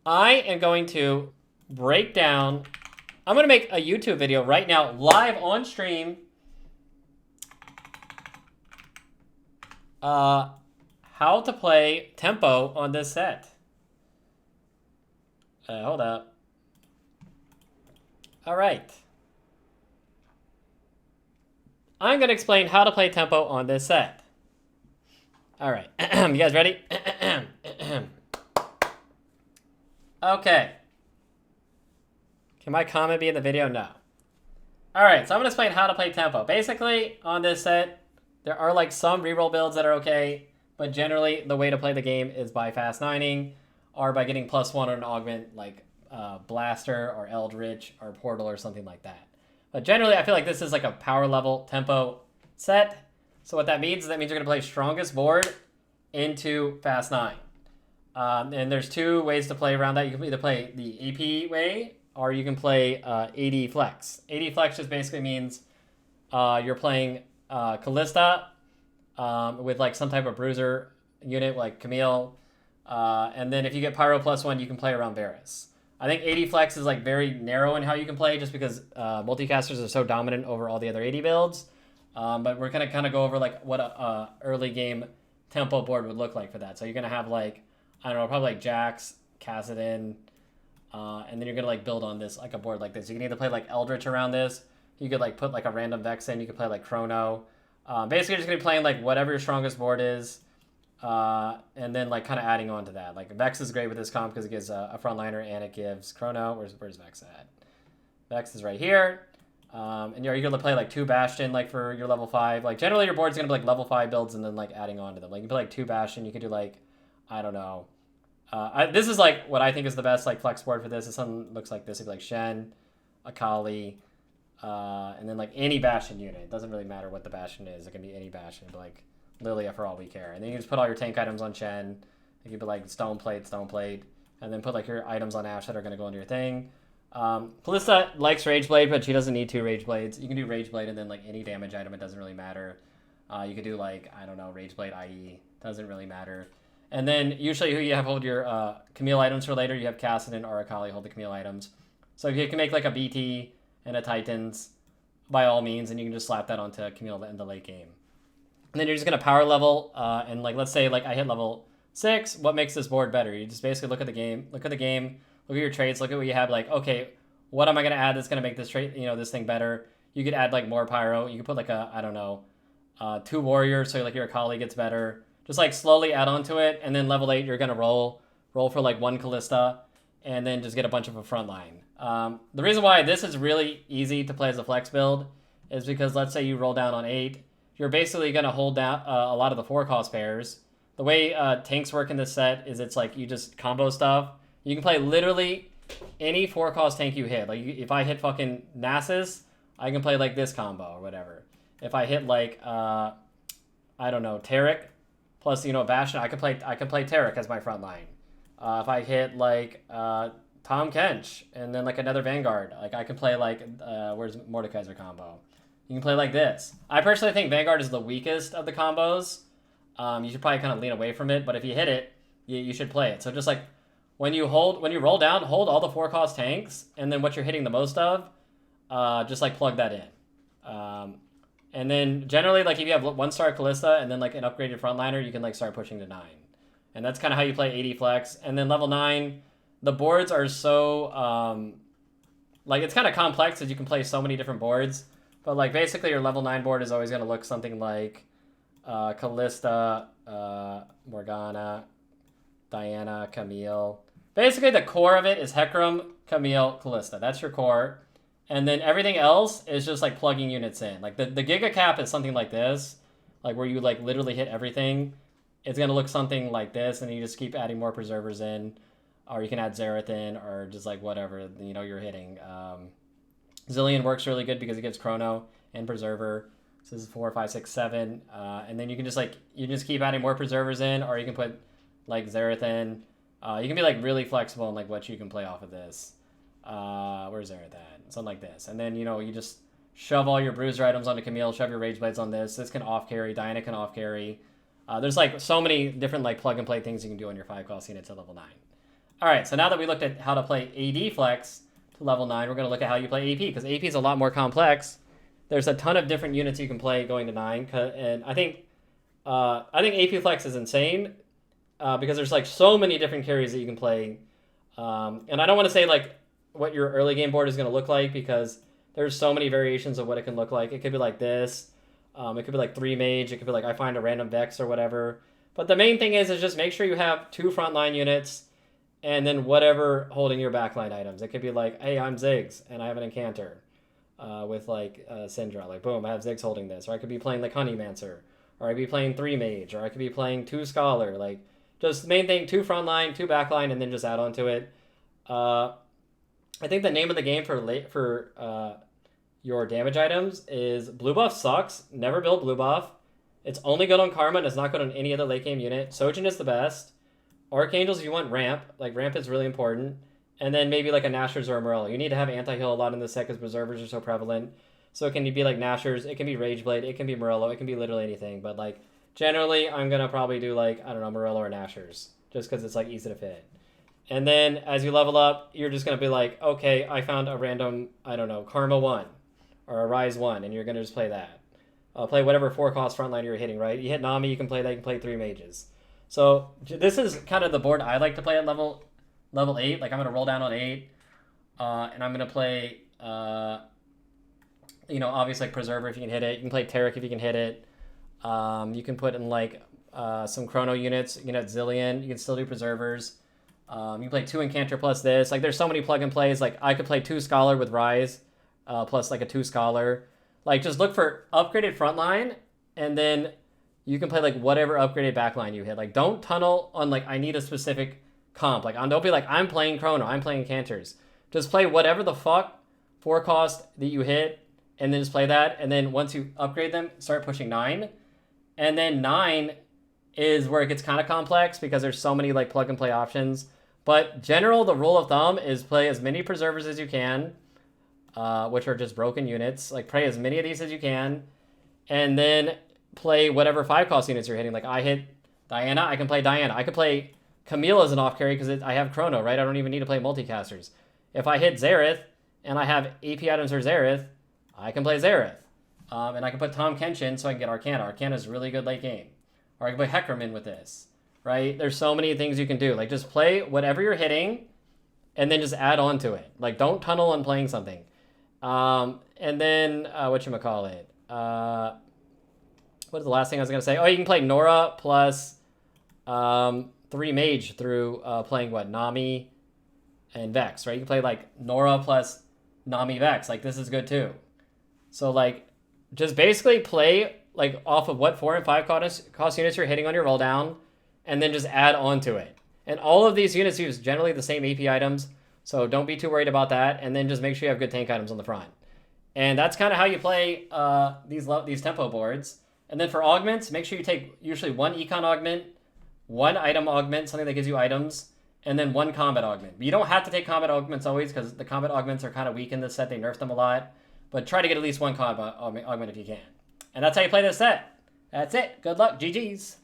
I am going to break down. I'm going to make a YouTube video right now, live on stream. How to play tempo on this set. Hold up. All right. I'm going to explain how to play tempo on this set. All right. You guys ready? Okay. Can my comment be in the video? No. All right, so I'm going to explain how to play tempo. Basically, on this set, there are like some reroll builds that are okay, but generally the way to play the game is by fast nining or by getting +1 on an augment like Blaster or Eldritch or Portal or something like that. But generally, I feel like this is like a power level tempo set. So what that means is that means you're going to play strongest board into fast 9. And there's two ways to play around that. You can either play the AP way or you can play AD flex. AD flex just basically means you're playing Callista with like some type of bruiser unit like Camille. And then if you get Pyro +1, you can play around Varus. I think AD flex is like very narrow in how you can play just because multicasters are so dominant over all the other AD builds. But we're going to kind of go over like what a early game tempo board would look like for that. So you're going to have like, I don't know, probably like Jax, Kassadin, and then you're going to like build on this, like a board like this. You can either play like Eldritch around this. You could like put like a random Vex in. You could play like Chrono. Basically, you're just going to be playing like whatever your strongest board is. And then like kind of adding on to that. Like Vex is great with this comp because it gives a frontliner and it gives Chrono. Where's Vex at? Vex is right here. And you're going to play like 2 Bastion like for your level 5. Like generally your board's going to be like level 5 builds and then like adding on to them. Like you play like 2 Bastion. You could do like, I don't know. This is like what I think is the best like flex board for this. If something looks like this, it'd be like Shen, Akali, and then like any Bastion unit. It doesn't really matter what the Bastion is. It can be any Bastion, but like Lilia for all we care. And then you can just put all your tank items on Shen. You could put like Stone Plate, and then put like your items on Ashe that are going to go into your thing. Kalista likes Rage Blade, but she doesn't need 2 Rage Blades. You can do Rage Blade and then like any damage item. It doesn't really matter. You could do like, I don't know, Rage Blade IE. Doesn't really matter. And then usually who you have hold your Camille items for later, you have Kassadin or Akali hold the Camille items. So if you can make like a BT and a Titans, by all means, and you can just slap that onto Camille in the late game. And then you're just going to power level, and like let's say like I hit level 6, what makes this board better? You just basically look at the game, look at your trades, look at what you have, like, okay, what am I going to add that's going to make this trade, this thing better? You could add like more pyro. You could put like a, I don't know, 2 warriors, so like your Akali gets better. Just like slowly add on to it, and then level 8 you're gonna roll for like 1 Callista, and then just get a bunch of a front line. The reason why this is really easy to play as a flex build is because let's say you roll down on 8, you're basically gonna hold down a lot of the 4-cost pairs. The way tanks work in this set is it's like you just combo stuff. You can play literally any 4-cost tank you hit. Like if I hit fucking Nasus, I can play like this combo or whatever. If I hit like I don't know, Taric plus Bastion, I could play Taric as my front line. If I hit like Tom Kench and then like another Vanguard, like I can play like where's Mordekaiser combo. You can play like this. I personally think Vanguard is the weakest of the combos. You should probably kind of lean away from it, but if you hit it, you should play it. So just like when you roll down, hold all the 4-cost tanks, and then what you're hitting the most of, just like plug that in. And then generally, like if you have 1-star Callista and then like an upgraded frontliner, you can like start pushing to 9. And that's kind of how you play AD flex. And then level 9, the boards are so like it's kind of complex as you can play so many different boards. But like basically your level 9 board is always going to look something like Callista, Morgana, Diana, Camille. Basically the core of it is Hecarim, Camille, Callista. That's your core. And then everything else is just like plugging units in. Like the Giga Cap is something like this, like where you like literally hit everything. It's gonna look something like this, and you just keep adding more preservers in, or you can add Xerath in, or just like whatever you're hitting. Zillion works really good because it gives Chrono and Preserver. So this is 4, 5, 6, 7, and then you can just keep adding more preservers in, or you can put like Xerath in. You can be like really flexible in like what you can play off of this. Where's Xerath at? Something like this. And then, you just shove all your bruiser items onto Camille, shove your Rage Blades on this. This can off-carry. Diana can off-carry. There's, like, so many different, like, plug-and-play things you can do on your 5-cost units at level 9. All right, so now that we looked at how to play AD flex to level 9, we're going to look at how you play AP, because AP is a lot more complex. There's a ton of different units you can play going to 9, and I think AP flex is insane because there's like so many different carries that you can play. And I don't want to say like what your early game board is going to look like, because there's so many variations of what it can look like. It could be like this. It could be like 3 mage. It could be like I find a random Vex or whatever. But the main thing is just make sure you have 2 frontline units and then whatever holding your backline items. It could be like, hey, I'm Ziggs and I have an Incanter with like Syndra. Like, boom, I have Ziggs holding this. Or I could be playing like Honeymancer. Or I could be playing 3 mage. Or I could be playing 2 Scholar. Like, just the main thing, 2 frontline, 2 backline, and then just add on to it. I think the name of the game for your damage items is Blue Buff sucks. Never build Blue Buff. It's only good on Karma and it's not good on any other late game unit. Sojin is the best. Archangels, you want Ramp. Like, Ramp is really important. And then maybe like a Nashor's or a Morello. You need to have anti-heal a lot in this set because Preservers are so prevalent. So it can be like Nashor's, it can be Rageblade, it can be Morello, it can be literally anything. But like, generally, I'm going to probably do like, I don't know, Morello or Nashor's. Just because it's like easy to fit. And then as you level up, you're just going to be like, okay, I found a random, I don't know, Karma 1 or a Rise 1, and you're going to just play that. Play whatever 4-cost frontline you're hitting, right? You hit Nami, you can play that, you can play 3 mages. So this is kind of the board I like to play at level 8. Like, I'm going to roll down on 8, and I'm going to play, obviously like Preserver if you can hit it. You can play Taric if you can hit it. You can put in like some Chrono units. You can have Zillion. You can still do Preservers. You can play 2 Incanter plus this. Like, there's so many plug and plays. Like, I could play 2 Scholar with Rise plus like a 2 Scholar. Like, just look for upgraded frontline, and then you can play like whatever upgraded backline you hit. Like, don't tunnel on like I need a specific comp. Like, don't be like I'm playing Chrono, I'm playing Canters. Just play whatever the fuck 4-cost that you hit, and then just play that. And then once you upgrade them, start pushing 9, and then 9 is where it gets kind of complex because there's so many like plug and play options. But general, the rule of thumb is play as many Preservers as you can. Which are just broken units. Like, play as many of these as you can, and then play whatever 5-cost units you're hitting. Like, I hit Diana, I can play Diana. I could play Camille as an off carry because I have Chrono, right? I don't even need to play multicasters. If I hit Xerath and I have AP items for Xerath, I can play Xerath. And I can put Tom Kenshin so I can get Arcana. Arcana is really good late game. Or I can play Heckerman with this, right? There's so many things you can do. Like, just play whatever you're hitting and then just add on to it. Like, don't tunnel on playing something. And then, whatchamacallit? What is the last thing I was going to say? Oh, you can play Nora plus 3 mage through playing, Nami and Vex, right? You can play, like, Nora plus Nami Vex. Like, this is good, too. So, like, just basically play, like, off of what 4 and 5 cost units you're hitting on your roll down, and then just add on to it. And all of these units use generally the same AP items, so don't be too worried about that, and then just make sure you have good tank items on the front. And that's kind of how you play these tempo boards. And then for augments, make sure you take usually 1 econ augment, 1 item augment, something that gives you items, and then 1 combat augment. But you don't have to take combat augments always, because the combat augments are kind of weak in this set. They nerf them a lot. But try to get at least 1 combat augment if you can. And that's how you play this set. That's it. Good luck. GG's.